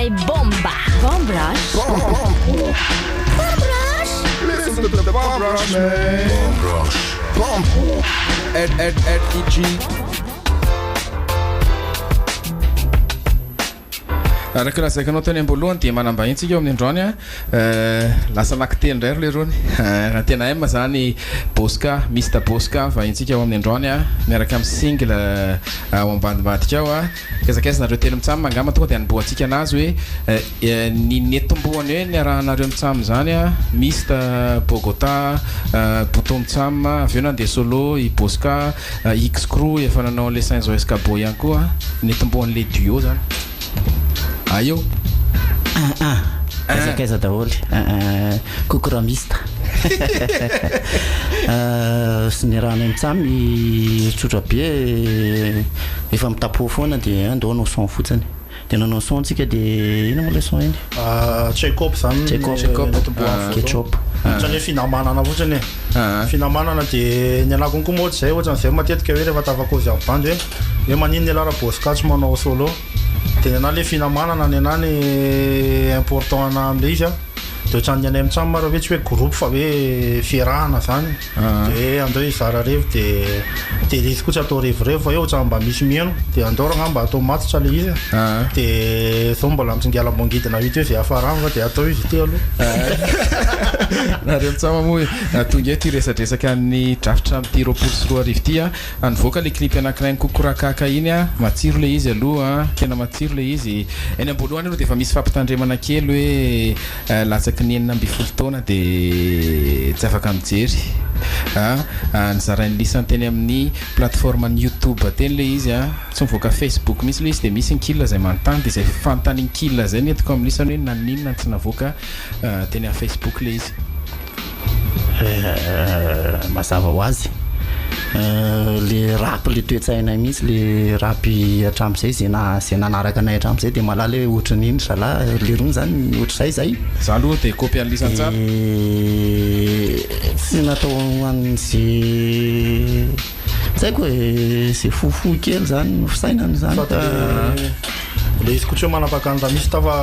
say bomba. Bomb Rush. Bomb Rush. Listen to the Bomb Rush, man. Bomb Rush. Bomb. EG. Araka raha zaika anao teny ambolohany dia manambahitsika eo amin'ny androany lasa laktely indray ro le rony raha tena aima zany Boska Mr Boska vahintsika eo amin'ny androany miaraka amin'ny single ao ambadibadika ao kezakeza telo mitsamo angamba tonga dia niboatsika anazy hoe ny netomboany hoe ny arahanareo mitsamo zany Mr Bogota Bouton mitsamo avy eo nandeha solo i Boska X Crew efa nanao le Saint Joyce Cabo ihany koa netomboan'le duo zany ayo kaiza daholo kokoramista sy ny raha nay mitsamy tsotra be efa mitapo foana dia andao anao son fotsiny dia nanao son tsika dia ino moa le son iny Chekhov zany ketchup ohatrany finamanana fotsiny finamanana dia ny anako konko moa zay ohatran'izay matetika hoe rehefa tavakozy amin'ny bandy hoe manino ny alara Boska tsy manao solo dia na le finamanana ny anany important ana amin'le izy dia ohatrany anay mitsamo mara hoe tsy hoe groupe fa hoe fiarahana zany dia andao izara revo dia le izy koa tsy atao revorevo fa eo ohatrany mba misy mieno dia andao raha mba atao matotra le izy dia zao mbola mitsingala mangidina hita hoe zay afarany fa dia atao izy ty aloha nareo mitsama moa tonga eo ty resadresaka ny drafitra amin'ity roapolo sy roa arivo ty nivoaka le clip anankiray ny kokorakaka iny matsiro le izy aloha tena matsiro le izy eny ambolohany aloha dia efa misy fampitandremana kely hoe latsaky ny enina amby folo taona dia tsy afaka mijery nizarainy lisany teny amin'ny plateforme ny YouTube teny le izy tsy mivoaka Facebook misy le izy dia misy ny killa zay manontany dia zay fanontany ny killa zay netiko amin'ny lisany hoe naninona tsy navoaka teny amin'ny Facebook le izy mazava ho azy le rap le toetsainay mihitsy le rapy hatramin'izay zay nanaraka anay hatramin'izay dia malala hoe ohatran'iny zalahy le rony zany ohatr'izay zay za aloha dia copy an'ny lisany tsara tsy natao an'izay zaiko hoe zay fofo kely zany fisainany zany le izy koa tsy hoe manapakany raha misy tafa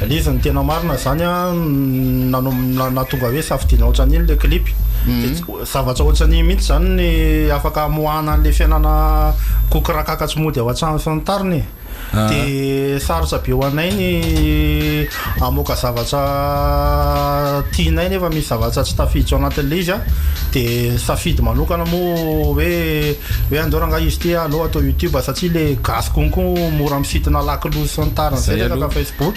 le izy ny tena marina zany natonga hoe safidina ohatran'iny le clip zavatra ohatran'iny mihitsy zany ny afaka amoahana an'le fiainana kokorakaka tsy mody ao an-trano sy ny tariny dia sarotra be ho anay ny amoaka zavatra tianay nefa misy zavatra tsy tafiditra ao anatin'le izy dia safidy manokana moa hoe andao ranga izy ty alao atao YouTube satria le gasy konko mora misitina lakilozy sy ny tariny zay rehefa Facebook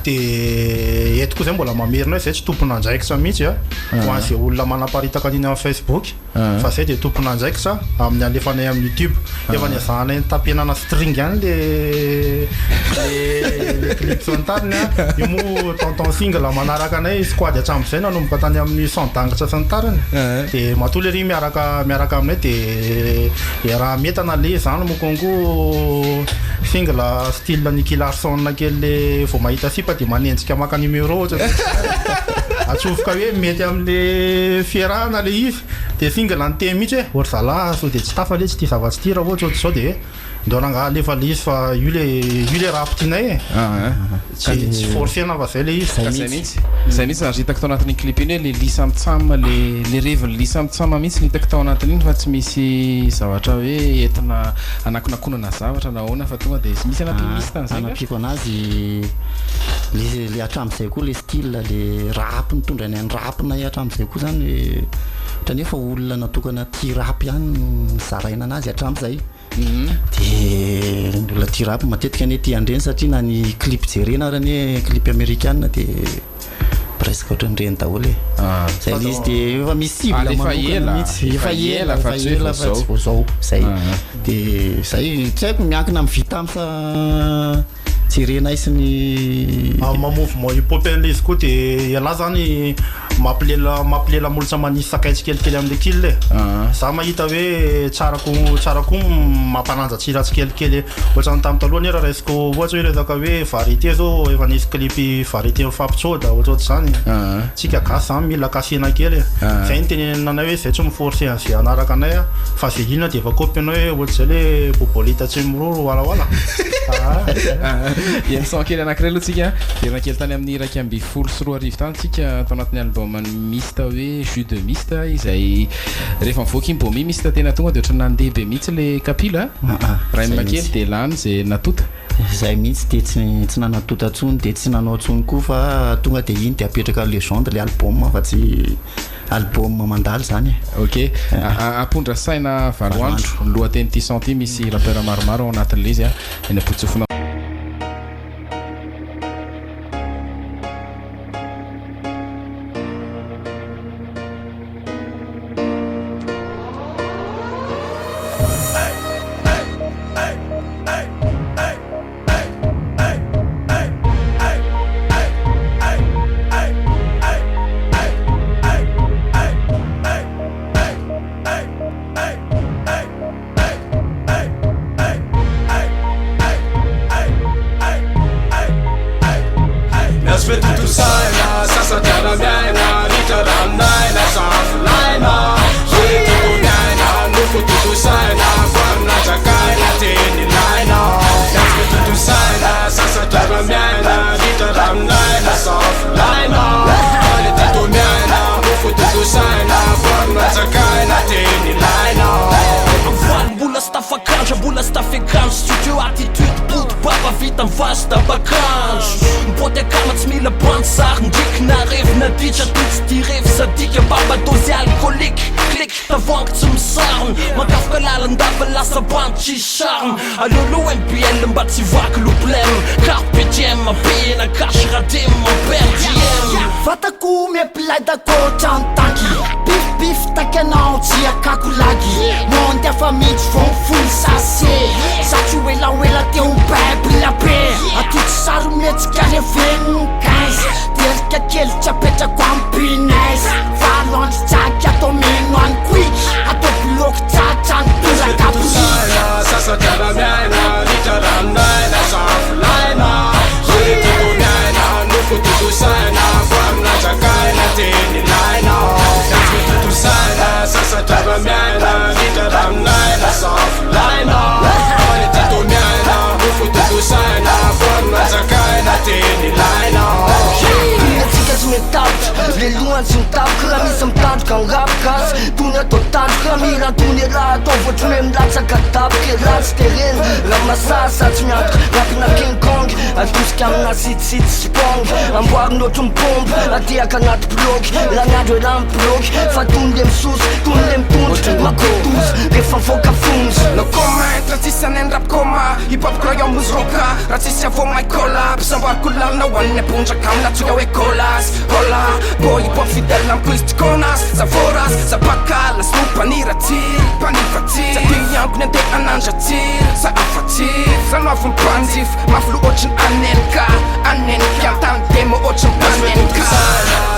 dia eto koa zay mbola mamerina hoe zay tsy tompona andraikitra mihitsy ho an'izay olona manaparitaka an'iny amin'ny Facebook fa zay dia tompona andraikitra amin'ny alefanay amin'ny YouTube efa ny azahanay ny tampenana string ihany le clip sy ny tariny io moa tonton single manaraka anay squad hatramin'izay nanomboka tany amin'ny sondangitra sy ny tariny dia matoly ery miaraka aminay dia raha metana le zany mo konko single style Nicky Larson kely le vao mahita sipa dia manenjika maka numéro atsofoka hoe mety amin'le fiarahana le izy dia single ny teny mihitsy hoe ohatry zalahy so dia tsy tafa le tsy tia zavatsy ty raha ohatry zao dia ndao ranga alefa le izy fa io le rap tinay tsy forcena fa zay le izy zay mihitsy zany hitako tao anatin'ny clip iny hoe le lisa mitsama le reviny lisa mitsama mihitsy ny hitako tao anatin'iny fa tsy misy zavatra hoe entina anakonakonana zavatra na ahoana fa tonga dia misy anatin'ny misy tan'izay anapiko anazy le hatramin'izay koa le style le rap mitondra ny rapinay hatramin'izay koa zany ohatrany efa olona natokana tia rap ihany zaraina anazy hatramin'izay dia olona tia rap matetika ny tia andreny satria na ny clip jerena raha ny clip américaine dia presque ohatran'ireny daholo zay le izy dia efa misy cible manokana mihitsy efa ela fa tsy vao zao zay dia zay tsy haiko miankina amin'ny vita amin'ny fa jerena isy ny mamouvement hip hop an'le izy koa dia iala zany mampilela molotsa manisy sakaitsy kelikely am'le kily le za mahita hoe tsara koa mampananja tsiratsy kelikely ohatrany tamy taloha ny raha raisiko ohatsy hoe resaka hoe varité zao efa nisy clipy varité mifampitsoda ohatrohatry zany tsika gasy zany mila kasina kely zay ny tenenanay hoe zay tsy miforcé an'zay anaraka anay fa zay inona de efa kopy anao hoe ohatry zay le bobolita tsy miroro walaala ianson kely anankiray aloha tsika verina kely tany amin'ny raiky amby folo sy roa arivo tany tsika tao anatin'ny album mista hoe jus de mista izay rehefa mivoaka iny bomi mista tena tonga de ohatry nandeha be mihitsy le kapila raha makely de lany zay natota zay mihitsy de tsy nanatota ntsony de tsy nanao ntsony koa fa tonga de iny de apetraka légende le album fa tsy album mandalo zany ok apondra saina varoandro lohateny ty senti misy rappeur maromaro ao anatin'le izy eny apotsofona Alolo MPL mba tsy vaky loblème Carpe diem mapena cash radim per diem Fataku me plada ko chantanki Bif take anao tsy akakolagy Monte fa mitsy fonfony sase Satsy wela teo bible be Atoty sary mihetsika reveny 15 Terika kely tsy apetrako ampinaise Valo andro tsaky atao mino any quick Atao bloky tsatrany tozakapoli Sasa tjara miaina, litra raminaina, safolaina Zereko miaina, noko totosaina Ko amina tsakaina, teny laina Katsky totosaina, sasa tjara miaina Litra raminaina, safolaina Zereko miaina, noko totosaina Ko amina tsakaina, teny laina Tsika tsy metapitra, le lohany tsy mitapika Raha misy mitandroka ny rap gasy Tony atao tandroka, raha mirantony raha atao Voatry hoe milatsaka tapika ratsy tereny Raha masasa tsy miantoka, rapina King Kong Atosika amina sitsitsy spong Amboary noatry mipomby, atiaka anaty bloky Lagnandro e raha mibloky, fa tony le misosy Tony le mitondry, makotozy, rehefa mivoaka fonzy No comment, raha tsisy aneny rap coma Hip-hop croyant mozy roka, raha tsisy avao my collab Samboariko lalina hoaniny apondraka amina tsoka hoe colas Hola, bo hip-hop fidèle nampoisitry konas Zavoras, zabakala, snopanira tsiry Panifatsiry, zatyyanko ny andeha anandra tsiry Sa afatsiry, sanoavy mpanjify Mafilo ohatriny anelika Anelika, tany demo ohatriny panelika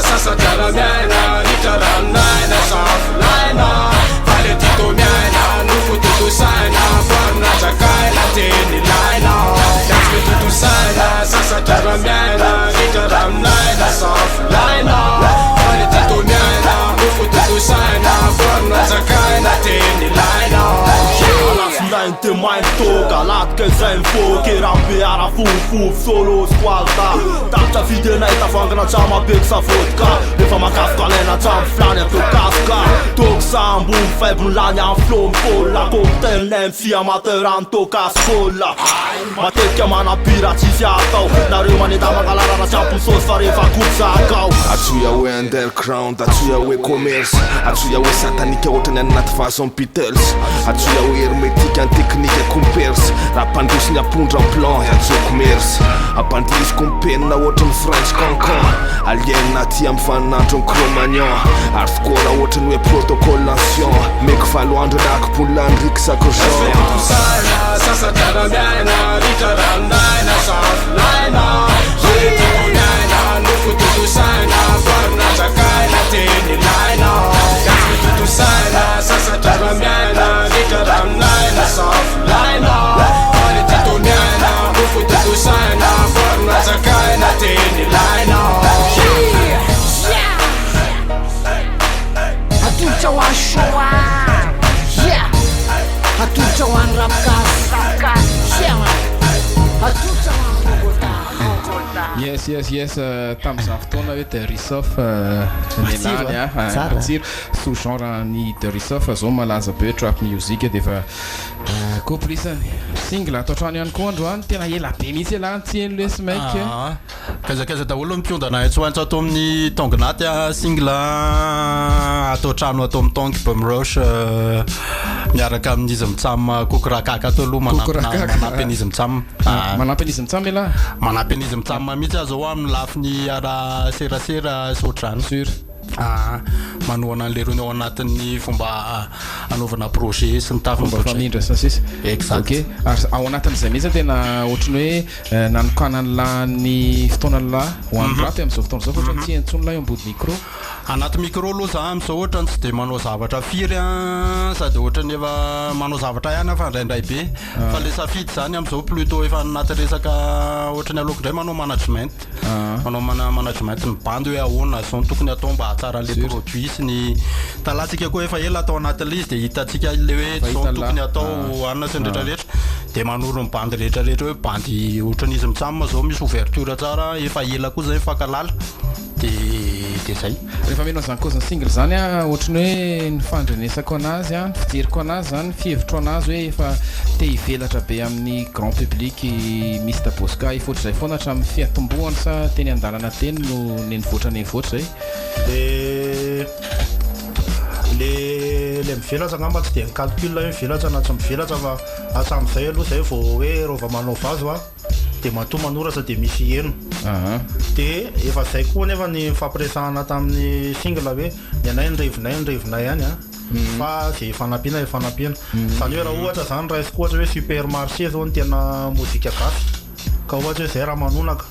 Sasa tjara miaina, litra raminaina, safolaina Vale tito miaina, noko totosaina Ko amina tsakaina, teny laina Katsky totosaina, sasa tjara miaina Litra raminaina, safolaina Vale tito miaina, noko totosaina Ko amina tsakaina, teny laina Alafindainy te mainy toka Latika izay mivoky Rambe ara fofofo solo squalta Tapitra videnay tavangana tramabeky sa vodka Rehefa makafoka alaina tramo filany atao kasoka Toko sambo faible lany amin'ny flow mifola Cocktail MC amateur antoka skola Matetika manapira tsisy atao Nareo maneta mangalarana tsy ampisosy fa rehefa kotsakao Atsoya hoe underground, atsoya hoe commerce Atsoya hoe satanika ohatrany anaty fason Beatles Atsoya hoe hermétique en technique comperse Raha mpandroso ny apondra plan atsoko mercy Ampandrisiko mpenina ohatrany French cancan Alien naty amin'ny faninandro ny Cro-Magnon Ary skôra ohatrany hoe protocole nation Meko falo andro nakipony landriky sakojean Sasa tjara miaina, litra raminaina, safolaina Zereko miaina, noko totosaina Ko amina tsakaina yes tamin'izany fotoana hoe de risof nialany tsiro sous genre ny de risof zao malaza be trap music dia efa koplisany single atao trano ihany koa androany tena ela be mihitsy alany tsieny le smaik kaizakaiza daholo mipiondana tsy hoantsa atao amin'ny tongonaty single atao trano atao amin'ny tongy bumrush miaraka amin'izy mitsam kokorakaka atao aloha manampy an'izy mitsam manampy an'izy mitsam ela manampy an'izy mitsam mihitsy azo ao amin'ny lafiny ara serasera sotrano sur manohana an'lerony ao anatin'ny fomba anaovana projet sy ny fomba famindra sasisa exact ao anatin'izay mihitsy tena ohatrany hoe nanokana ny lahy fotoana ny lahy ho an'ny rato amin'izao fotoana zao ohatrany tsy entsony lahy ambody micro anaty micro aloha za amin'izao ohatrany tsy dia manao zavatra firy sady ohatrany efa manao zavatra ihany fa indraindray be fa le safidy zany amin'izao plutôt efa anaty resaka ohatrany aloha indray manao management management ny bandy hoe ahoana zao tokony atao mba hatsara le produit sy ny talatsika koa efa ela atao anaty l'izy dia hitatsika le hoe zao tokony atao anina sy ny rehetrarehetra dia manoro ny bandy rehetrarehetra hoe bandy ohatran'izy mitsama zao misy ouverture tsara efa ela koa zay fankalala dia zay rehefa menao zany kozany single zany ohatrany hoe ny fandrenesako anazy ny fijeriko anazy zany fihevitro anazy hoe efa te hivelatra be amin'ny grand public misy taboska ifotra zay foana hatramin'ny fiatombohany sa teny andalana teny no nenivoatra nenivoatra zay le mivelatra ngamba tsy dia nicalcule hoe mivelatra na tsy mivelatra fa hatramin'izay aloha zay vao hoe rova manao vazo dia matoa manoratra dia misy heno dia efa zay koa nefa ny fampiresahana tamin'ny single hoe ny anay nyrevinay ihany fa zay fanampiana zany hoe raha ohatra zany raisiko ohatra hoe supermarché zao ny tena mozika gasy ka ohatra hoe zay raha manonaka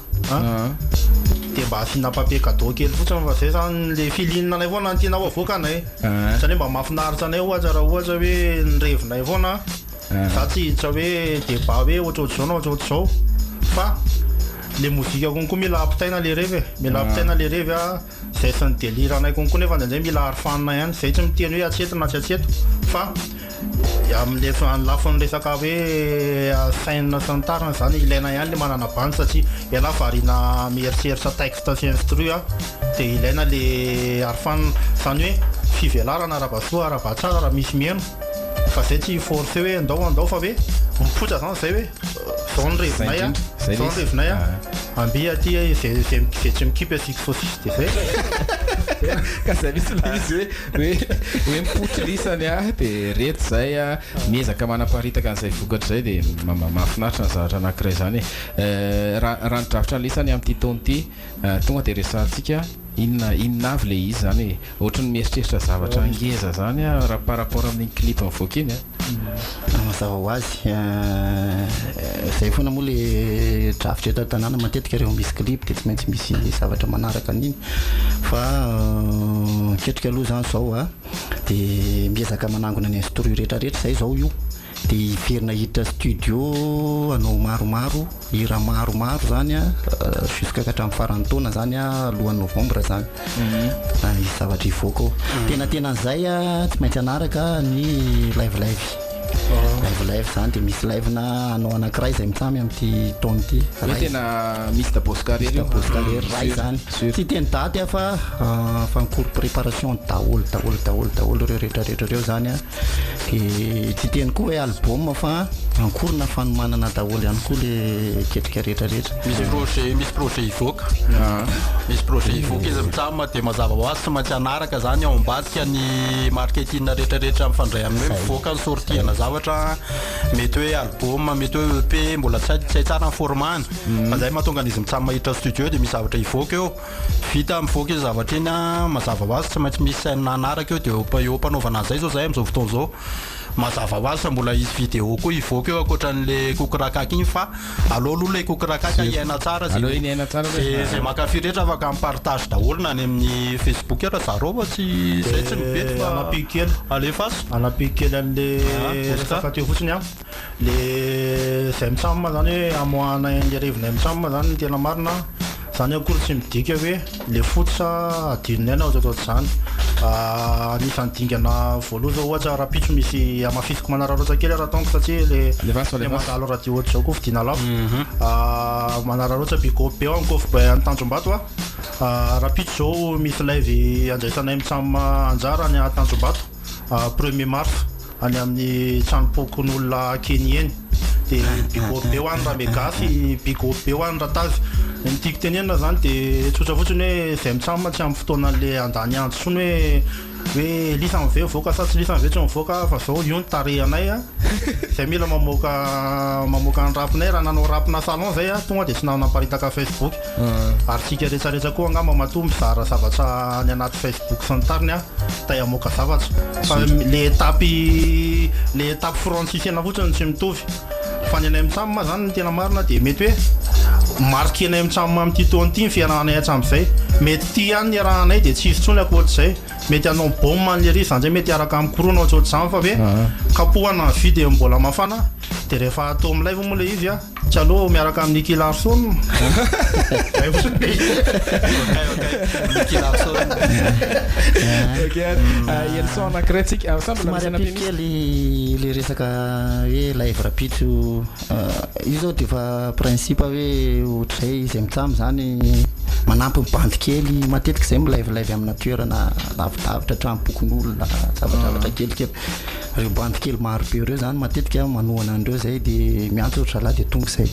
dia mba asina papier cadeau kely fotsiny fa zay zany le filinina anay foana ny tiana ho avoaka anay zany hoe mba mahafinaritra anay ohatra raha ohatra hoe nyrevinay foana za tsy hiditra hoe débat hoe ohatrohatr'izao na ohatrohatr'izao fa le mozika konkoa mila ampitaina le revy zay sy ny délire anay konkoa nefa ndraindray mila arifanina ihany zay tsy miteny hoe atseto na tsy atseto fa amin'le lafiny resaka hoe saina sy ny tarina zany ilaina ihany le manana bandy satria iala variana mieritreritra texte sy instru dia ilaina le arifanina zany hoe fivelarana arabasoa arabatsara raha misy mieno fa zay tsy forcé hoe andao fa hoe mipotra zany zay hoe zao ny revinay ambi aty zay tsy mikipy asiko saucisse dia zay ka zay misy la izy hoe mipotrilisany dia reto zay miezaka manaparitaka an'izay vokatra zay dia mahafinaritra ny zavatra anankiray zany raha nidrafitra ny lisany amin'ity taona ity tonga dia resantsika inona avy le izy zany ohatrany mieritreritra zavatra angeza zany raha par rapport amin'ny clip mivoaka iny mazava ho azy zay foana moa le drafitra eto tanàna matetika rehefa misy clip dia tsy maintsy misy zavatra manaraka an'iny fa ketrika aloha zany zao dia miezaka manangona ny instru rehetrarehetra zay zao io dia iverina hiditra studio anao maromaro hira maromaro zany jusqu'à hatramin'ny faran'ny taona zany alohan'ny novembre zany izy zavatra ivoaka ao tena an'izay tsy maintsy anaraka ny live live zany dia misy live na anao anankiray zay mitsamy amin'ity taona ity tena misy taboscarery ray zany tsy teny daty fa fancours préparation daholo reo rehetrarehetra reo zany dia tsy teny koa hoe album fa ankorona fanomanana daholo ihany koa le ketrika rehetrarehetra misy projet ivoaka izy mitsama dia mazava ho azy tsy maintsy anaraka zany ao ambadika ny marketing rehetrarehetra mifandray amin'ny hoe mivoaka ny sortiana zavatra mety hoe album mety hoe EP mbola tsy tsara ny formany fa zay mahatonga an'izy mitsama hiditra studio dia misy zavatra ivoaka eo vita mivoaka izy zavatra iny mazava ho azy tsy maintsy misy saina anaraka eo dia eo mpanaovana an'izay zao zay amin'izao fotoana zao mazava ho azy fa mbola izy vidéo koa ivoaka eo akoatran'le kokorakaka iny fa aloha aloha le kokorakaka iaina tsara zay makafy rehetra afaka mipartage daholo na any amin'ny Facebook raha zareo fa tsy zay tsy mibety fa anapiky kely alefaso anapiky kely an'le resaka teo fotsiny le zay mitsama zany hoe amoahana le revinay mitsama zany ny tena marina zany akory tsy midika hoe le fototra adinonay na ohatrohatr'izany anisany dingana voaloha zao ohatra raha pitso misy amafisiko manararoatra kely raha tonga satria le mandalo radio ohatra zao koa fidina lafo manara loatra bikopeo ankofo be an-Tanjombato rapiditra zao misy live andraisanay mitsama anjara any Tanjombato 1er mars any amin'ny tranopokon'olona Kenya eny de bikopeo any raha megasy bikopeo any raha tazy ny tiako tenenina zany de tsotra fotsiny hoe zay mitsama tsy amin'ny fotoanan'le andany andro sony hoe lisa mive mivoaka sa tsy lisa mive tsy mivoaka fa zao io ny tarehanay zay mila mamoaka ny rapinay raha nanao rapina salon zay tonga de tsy namparitaka Facebook ary tsika rehetrarehetra koa angamba matoa mizara zavatra ny anaty Facebook sy ny tariny tay amoaka zavatra fa le étape francisena fotsiny tsy mitovy fa ny anay mitsama zany ny tena marina de mety hoe marqué anay mitsama amin'ity taon'ity ny fiarahanay hatramin'izay mety ty ihany ny arahanay de tsy izy tsony akoatr'izay mety anao bombe ny ry zany zay mety araka amin'ny korona ohatrohatr'izany fa hoe kapohana vy de mbola mafana de rehefa atao amin'ny live moa le izy tsy aloha miaraka amin'ny Nicky Larson Elson anankiray tsika somary ampikely le resaka hoe live rapidro io zao de efa principe hoe ohatray izay mitsamo zany manampy mibandy kely matetika zay milive amina toerana lavidavitra tranopokon'olona zavatra kelikely reo bandy kely maro be reo zany matetika manohana andreo zay de miantso ohatry lahy de tonga zay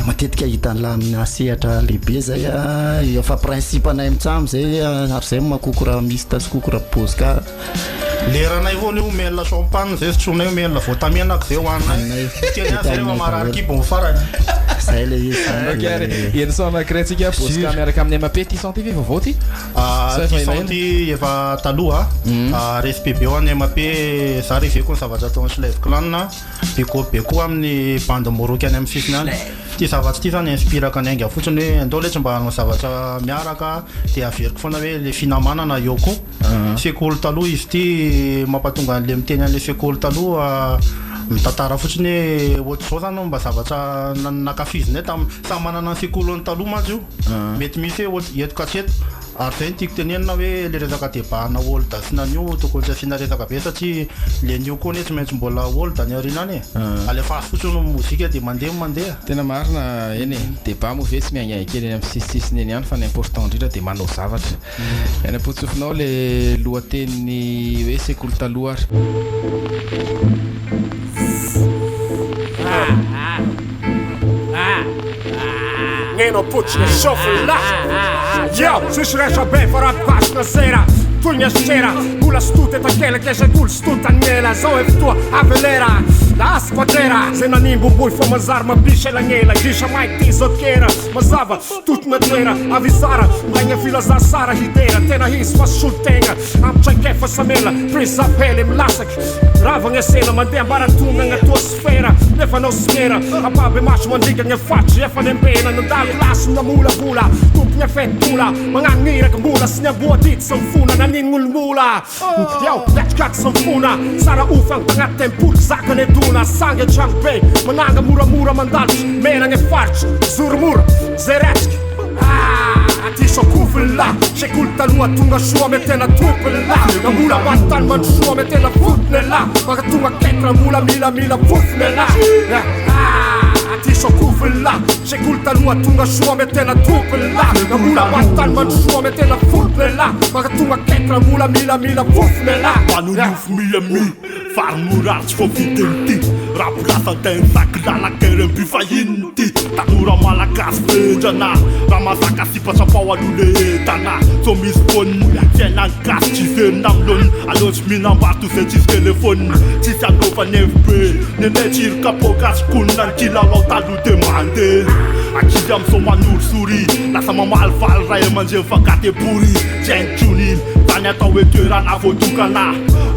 matetika hitan'la amina sehatra lehibe zay efa principe anay mitsamo zay ary zay makokora mista sy kokora boska leranay vao io mail champagne zay tsonay mail voatamenaka zay hoanay tena zay rehefa marary kibo farany zay le izy Elson anankiray tsika boska miaraka amin'ny MAP ty santy vaovao ty santy efa taloha respect be ho any MAP za reveko ny zavatra ataon'ny Slave Clan be koa amin'ny bande moroky any amin'ny sisiny any ty zavatra ty zany inspiraka ny ainga fotsiny hoe andao le tsy mba hanao zavatra miaraka de averiko foana hoe le finamanana eo koa sekoly taloha izy ty mampatonga an'le miteny an'le sekoly taloha mitantara fotsiny hoe ohatr'izao zany mba zavatra nakafizinay samy manana ny sekolony taloha mantsy io mety misy hoe eto katreto ary zay ny tiako tenenina hoe le resaka debana old sy nanio tokony tsy asiana resaka be satria le nio koa ne tsy maintsy mbola old ny arinany alefa azy fotsiny mozika de mandeha tena marina eny débat moa ve tsy miaigna kely eny amin'ny sisisisiny eny ihany fa ny important indrindra de manao zavatra eny ampotsofinao le lohateniny hoe sekoly taloha Ngeno pucci shuffle la Yo, sisy resa be fa rapasina sera Tugna sera, gula stute takela kesha gul stuta nela Zao e fotoa avelera, la squadrera Zay nanimbo boi fa mazara mabisha la ngela Gisha mai ti zotkera, mazava tut na toera Avisara, mlaigna filazar sara hidera Tena his fa sultenga, amtray kefa samela Prince apele milasak Ravagna sena mandeha ambaratonga agnatua Nefa no smera, apabe maso mandiga gna fatry Efa nembena, nandalo klasy na mula-bola Tompigna fetula, magnaniraka mbola Sy niaboa dito sa mfona, nanin'olombola Yaw, letrikaty sa mfona Sara ufang tagnaty tempolo, zaka ne dona Sangy atragno be, mananga moramora mandalotry Mena gna faritry, zoromora, zay retriky Aty so kofiny la Sekoly taloha tonga soa me tena tompony la Na mbola manontany mandro soa me tena fotony la Maka tonga ketra mbola mila fofony la Aty so kofiny la Sekoly taloha tonga soa me tena tompony la Na mbola manontany mandro soa me tena fotony la Maka tonga ketra mbola mila fofony la Manonofo mi Fary mora tsy fô fiteny ty Rapolasa teny sakilala kere mpifahiny ty Tanora malagasy vendrana Raha mazaka sipatra pao alole etana So misy fôny fiainany gasy tsy verina amilony Alô tsy mihinam-bato zay tsisy telefôny Tsisy alofa ny FB Nenay tsiry kapoka sy konina ny kilalao taloha de mandeha Akizy am'zao manoro sory Lasa mamalivaly ray aman-dreny fagate bory Jentrony Tany atao hoe toerana voatokana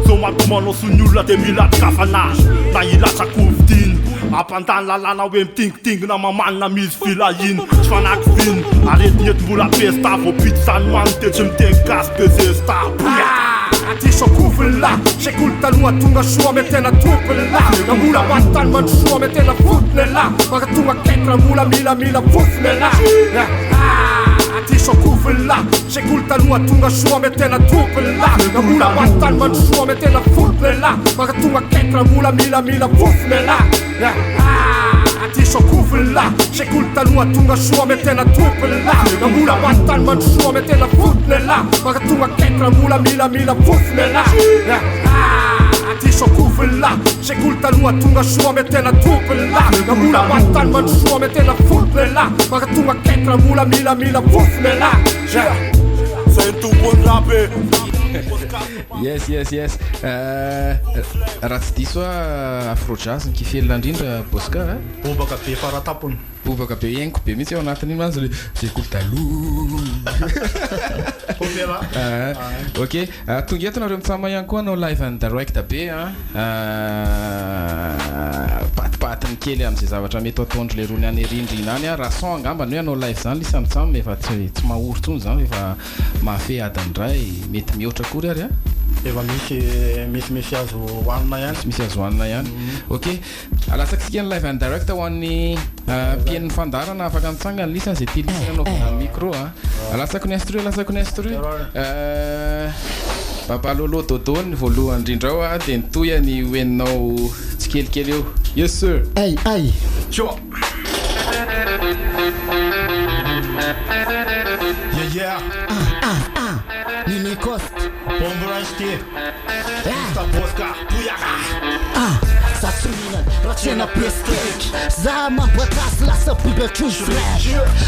So matomanao sy ny olona de milatrikafana Na ilatrako vidiny Ampantany lalana hoe mitingitingina mamanina misy filahiny Tsy fanaky viny Aretinety mbola pesta Vao pity zany many de tsy miteny gasy de zesta Aty so kofiny la Sekoly taloha tonga soa me tena tompony la Na mbola manontany mandro soa me tena fotony la Maka tonga ketra mbola mila fofony la Aty so kofiny la Sekoly taloha tonga soa me tena tompony la Na mbola manontany mandro soa me tena fotony la Maka tonga ketra mbola mila fofony la aty sokofona sekoly taloha tonga soa ame tena tompony la namola matany mandrosoa ame tena fotony la maka tonga ketra mola milamila fofony la aty sokofony la sekoly taloha tonga soa ame tena tompony la namola matany mandrosoa ame tena fotony la maka tonga ketra mola milamila fofony la c'est tout pour rapper. Yes. Raha tsy diso afrojazz ny kifelona indrindra Bosca bobaka be faratapony bobaka be iainiko be mihitsy ao anatin'iny manzy le sekoly taloha ok tonga eto nareo mitsama ihany koa anao live and direct be patipatiny kely am'izay zavatra mety ataondro le rony any rindrina any raha son angambany hoe anao live zany lisamitsamy efa tsy mahoro tsony zany efa mahafe adindray mety mihoatra kory ary efa misy azo hoanina ihany misy azo hoanina ihany ok alasakisika ny live and direct ho an'ny mpien'ny fandarana afaka mitsangana lisany zay ty lisany anaovana micro alasako ny instru papalolo dodo ny voalohany indrindra ao dia nitoy ny hoeninao tsy kelikely eo yes sir ay sure Yeah. Nini Cost Bombrasti Mr. Bosca Puyaka Satsumina Rachena Pestek Za mamboatasy lasa bibatry fresh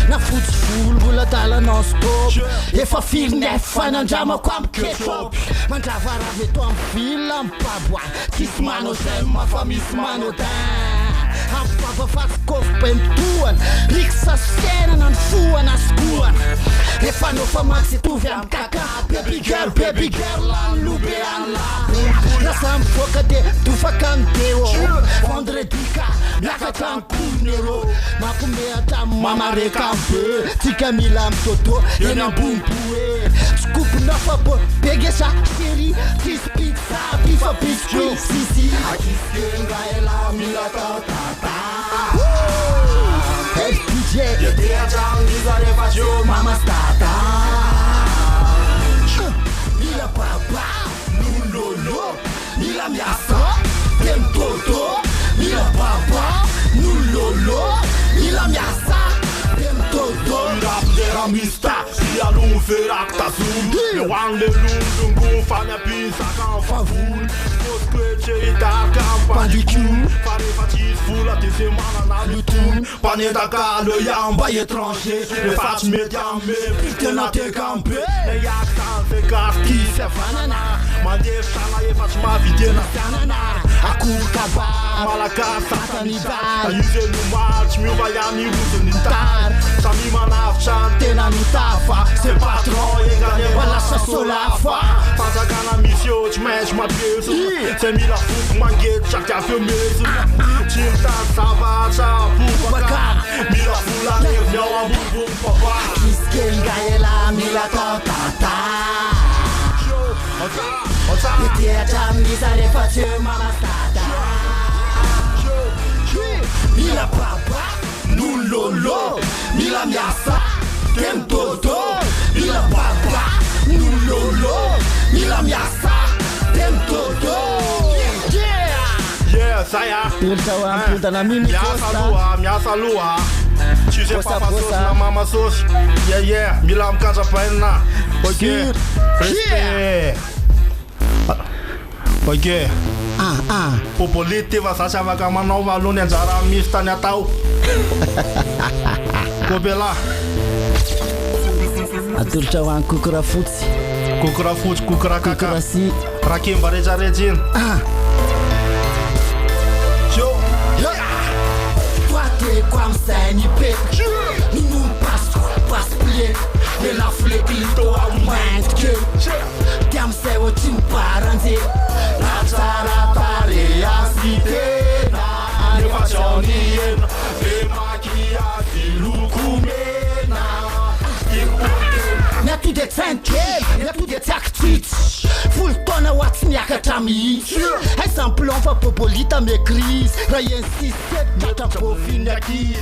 na fotsy volo mbola dala non stop efa fily nef fanandramako am ketchup mandravarava eto am vila mipaboa tsisy manao zay mafa misy manao ampabafatsikofo bemtoana riksa senana ny foana skoana efa no fa maksy tovy am kaka baby girl lobe anla rasa mivoaka de dofaka ny deo vendredi ka miakatra ny kounero mampomehatra mamareka be tsika mila mitoto eny ambomboe skopona fa bo begesa série tis pizza bifa biscuit sisi akiskenga ela mila tatata hey DJ yeteachangiza refacio mama stata mila papa nulolo mila miasa temtoto mila papa nulolo mila miasa temtoto Rapdera mista Sia lung ferak ta zoom Me wan le lung dungu Fanya pisa kan favul Kos kweche ita kan pandicule Fare fatis fula te semana na lutum Paneta ka le yamba étranger Le fats mediame Pite na te kampe Le yak san se kaski se fanana Mande shala e fats ma vide na sanana Akur kaba Malaka satanita Ayuse nu march Mi vayani rusunitar Sami manafchan tena nutafa Se patron e gane balasa solafa Fazakana misio t'mesh ma piesu Se mila fuk manget chak tia femesu Chimta savacha pupaka Mila fula nevnyo ambubum papa Kiskenga ela mila tatata yeteachangiza refacio mama stata mila papa nulolo mila miasa temtoto mila papa nulolo mila miasa temtoto Yeah, saya pilta na mimi miasa lua Chise papa sos na mama sos Yeah, mila mkanza paena Ok, respect Ok Popolity va sasy afaka manao alohany anjara misy tany atao Kobela atolotra hoany kokora fotsy kokora fotsy kokora kaka kokora si rakemba rehetrarehetra iny Toi t'es comme ça ni pe nous nous passe plié de la flequito a moins que tiam se o timparante la tsara reacité na Animationien Le maquillage lukumena na tu de tsanke na tu de tactit full tona what's miakatra mihitsy exemple on va popolita me crise raha insiste mata pofina kizy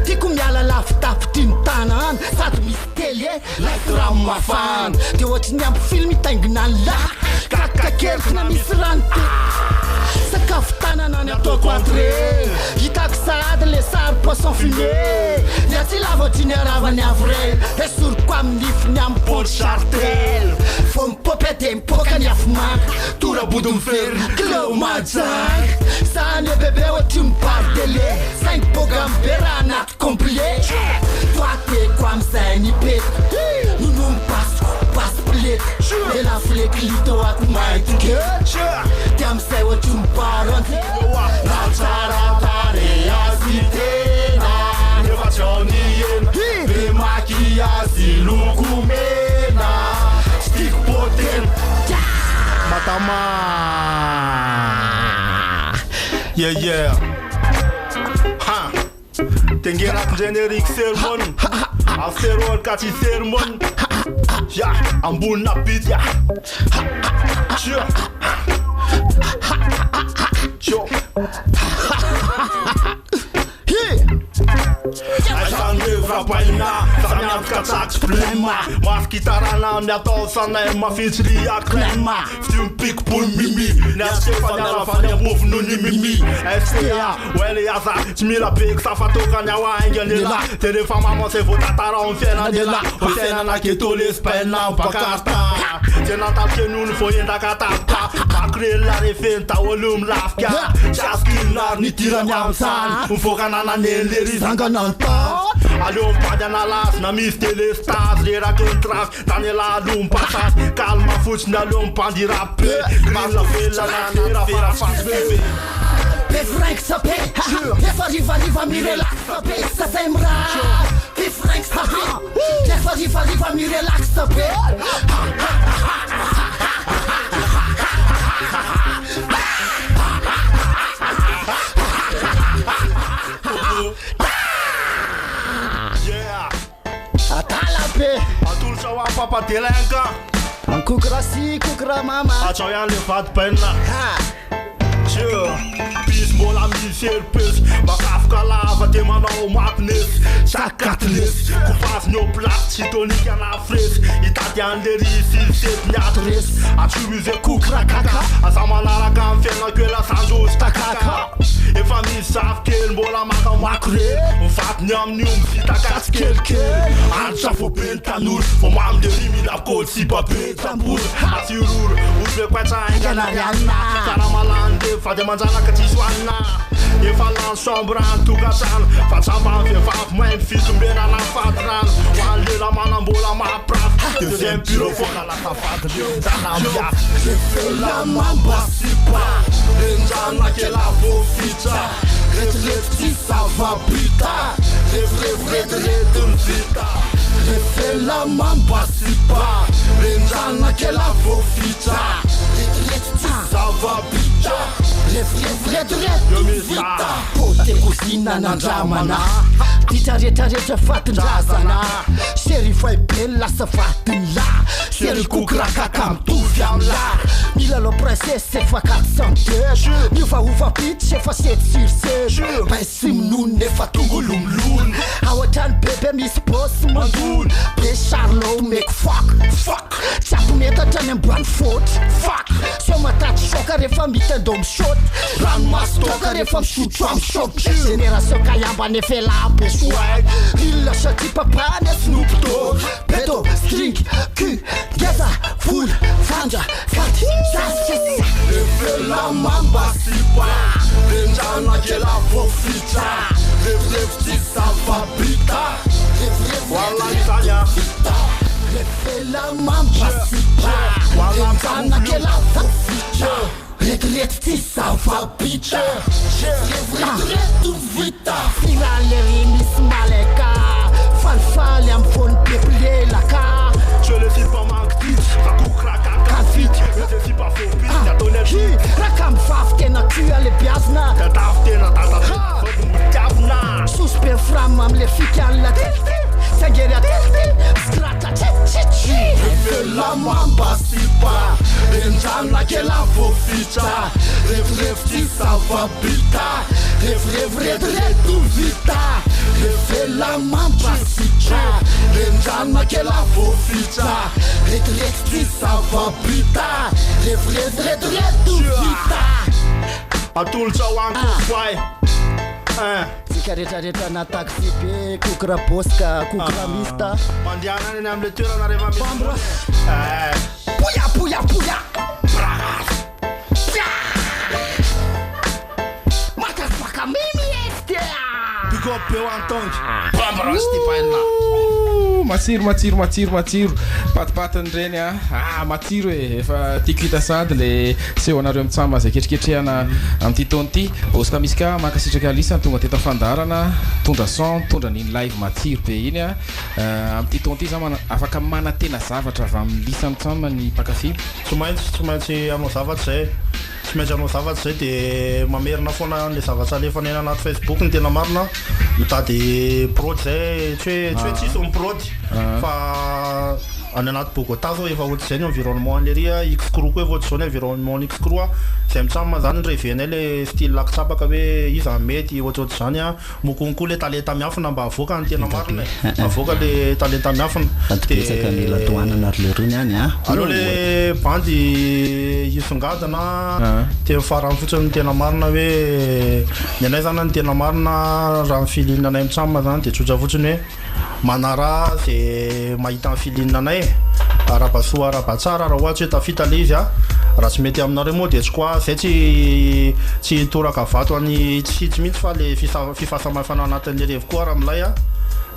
tiako miala lafitafitry ny tanana sady misy tele like rano mafana de ohatry ny ampy film taingina ny laha kakakeriky na misy rano te Tafitanana ny ataoko entré hitako sady le sary poisson fumé ny aty lavatry ny aravany avray esoroko amin'ny nifiny amin'ny pôly chartel fo mipopety mipoka ny afomaka torabody mifery cleo majag sany bebe ohatry mibardele saingy boga mibe raha anaty complet toateko am'izay ny pety nono mipasoko pasipilety ela flekilito aty maitike ty am'izay ohatry mibaranty na tsaratare azy tena nefa tsy aoniena be makiazy loko mena stick potena Matama Yeah Ha Tengerat generic sermon Afterward kati sermon Ya ambun na beat ya Sure Sure Aisandevra paina Samiantka sax plema Mas kitarana miatao sanay mafitsiri aklema Ftim pik pun mimi Niasefanyarafanya move no ni mimi FCA Wele yaza Chimila pik safatoka nyawa engelila Terefa mama se votatara on fiena nila Osena na ketole spena mpakarta Tena talkenun foyenda katapa Makre la refenta volum lafka Chaskinar ni tira nyamsan Mfokana na neleri zanga nanta Alum padana las na mistele stars Lera contrast Daniela alum patas Calma fuch na lum pandi rappe Green la vela na nera fera fast bebe Frank sapé, riva mi relax sapé, ça sembra. Frank sapé, riva mi relax sapé. Yeah Atalape Atul sawa papa telenka kukra mama Achayan le fat penna Peace bola mi serpes Makafka lava te manau matnes Sakatnes Kufas nyo plat chitonik yana fres Itatian de risi set nyatres Achubize kukra kaka Asamanara kan fena kwela sanjo stakaka Efa mi saf kel bola maka makre Fat nyam nyum sita kas kel kel Ancha fo pentanur Fo mam de rimi la kol si pa pentamur Asirur Usbe kwacha engana rianna Karamalande Fa de manjana ka tiswana Efa lan sombra tugasan Fa tsamba vevaf mwen fitumbena na fatran Wan lela manambola ma praf Deuxième pyrofona la tafat Dana mbiak la mamba sipa Lenjana ke la vofita Ret ti ça va putain Ret vita la mamba sipa Lenjana ke la vofita Ret ti ça va putain Ret vita Pote kusina na ndramana Titaretareta fatindrazana Sherifai bella sa fatinla Sheri kukrakaka mtovy amla Mila lo princesse efa 400 Miufa ufa pit efa 7/7 Baisi minoun efa tongolomlon Ao atrany bebe misy bossy mandon Be Charlot make fuck Tsapo mety atrany ambany faute Fuck Soma taty choka rehefa mitandao mishoty Rano mastoka rehefa misotro am shot Génération kayamba nefela be swag Illa shati papane Snoop Dogg Pedo, string, cul, geza, full, fanja, fati, sassi Lefela mamba sipa Lenjana ke la vofita Rev ti ça va pita Wala Italia Lefela mamba sipa Lenjana ke la vofita Ret ti ça va pita Ret vita Finale rimis maleka Falfale am fon peple la ka Je le suis pas manqué Va kukra kaka Kafit Je suis pas faux piste Y'a ton équipe Rakam fafte na kua le biasna Y'a tafte na tata Kavna Suspe fram am le fikan la Sangeria Skrata Lefela mamba sipa Lenjana ke la vofita Rev ti ça va pita Ret vita Lefela mamba sipa Lenjana ke la vofita Ret ti ça va pita Ret vita atolotra hoaniko fay tsika rehetrarehetra na taxi be kokra boska kokra mista mandehanany any am'le toerana rehefa Puya Motherfucker mimi este big up be hoantongy bambras ty paina matsiro patipatiny reny matsiro e efa tiako hita sady le seho anareo mitsamba zay ketriketrehana am'ty taony ty oska misy ka makasitraka alisany tonga teta fandarana tondra son tondra niny live matsiro be iny am'ty taony ty za afaka manatena zavatra avy amin'ny lisa mitsamba ny mpakafy tsy maintsy anao zavatra zay de mamerina foana le zavatra alefanena anaty Facebook ny tena marina mitady prod zay tsy hoe tsisy miprod fa any anaty Bogota zao efa ohatry zay ny environnement leria X-Crew koa efa ohatry zao ny environnement X-Crew zay mitsama zany revenay le style lakitsapaka hoe iza mety ohatrohatry zany mokonko le talenta miafina mba avoaka ny tena marina avoaka le talenta miafina de mila toanana ary le rony any allo le bandy isongadana te farany fotsiny ny tena marina hoe ny anay zany ny tena marina raha ny filinina anay mitsama zany de tsotra fotsiny hoe manara zay mahita ny filinina anay arabasoa arabatsara raha ohatry hoe tafita le izy raha tsy mety aminareo moa de tsy koa zay tsy toraka vato any tsy mihitsy fa le fifasamafana anatin'le revo koa raha milay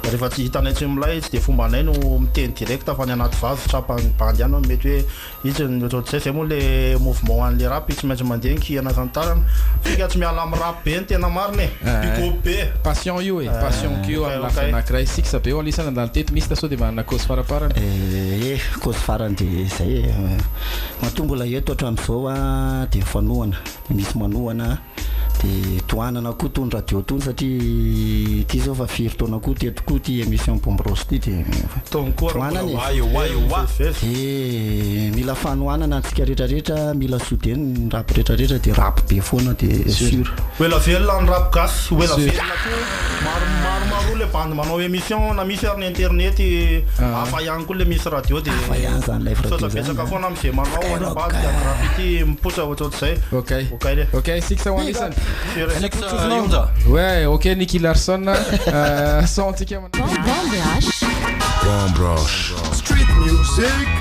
rehefa tsy hitanay tsy milay tsy de fomba anay no miteny direct fa ny anaty vazo trapanbandy any mety hoe izy ohatrohatry zay moa le mouvement an'le rap tsy maintsy mandeha ny kiana zany tarana fika tsy miala amin'ny rap be ny tena marina bigo be passion io passion kio amin'ny anankiray siksa be alisana andalo teto misy tasao de manana cause faraparany cause farany de zay matombola eto hatramin'izao de fanohana misy manohana de toanana koa tony radio tony satria ty zao fa firy taona koa teto koa ty émission Pombros ty de toanany mila fanoanana antsika rehetrarehetra mila soudeny rap rehetrarehetra de rap be foana de sur oela velona ny rap gasy oela velona koa maromaro le bandy manao émission na misy ary ny internet hafa ihany koa le misy radio de ihany zany lay betsaka foana am'izay manao ana base de amin'ny rap ity mipotra ohatrohatry zay ok siksa ho anisany ouais ok Nicky Larson son antsika Bomb Rush Street Music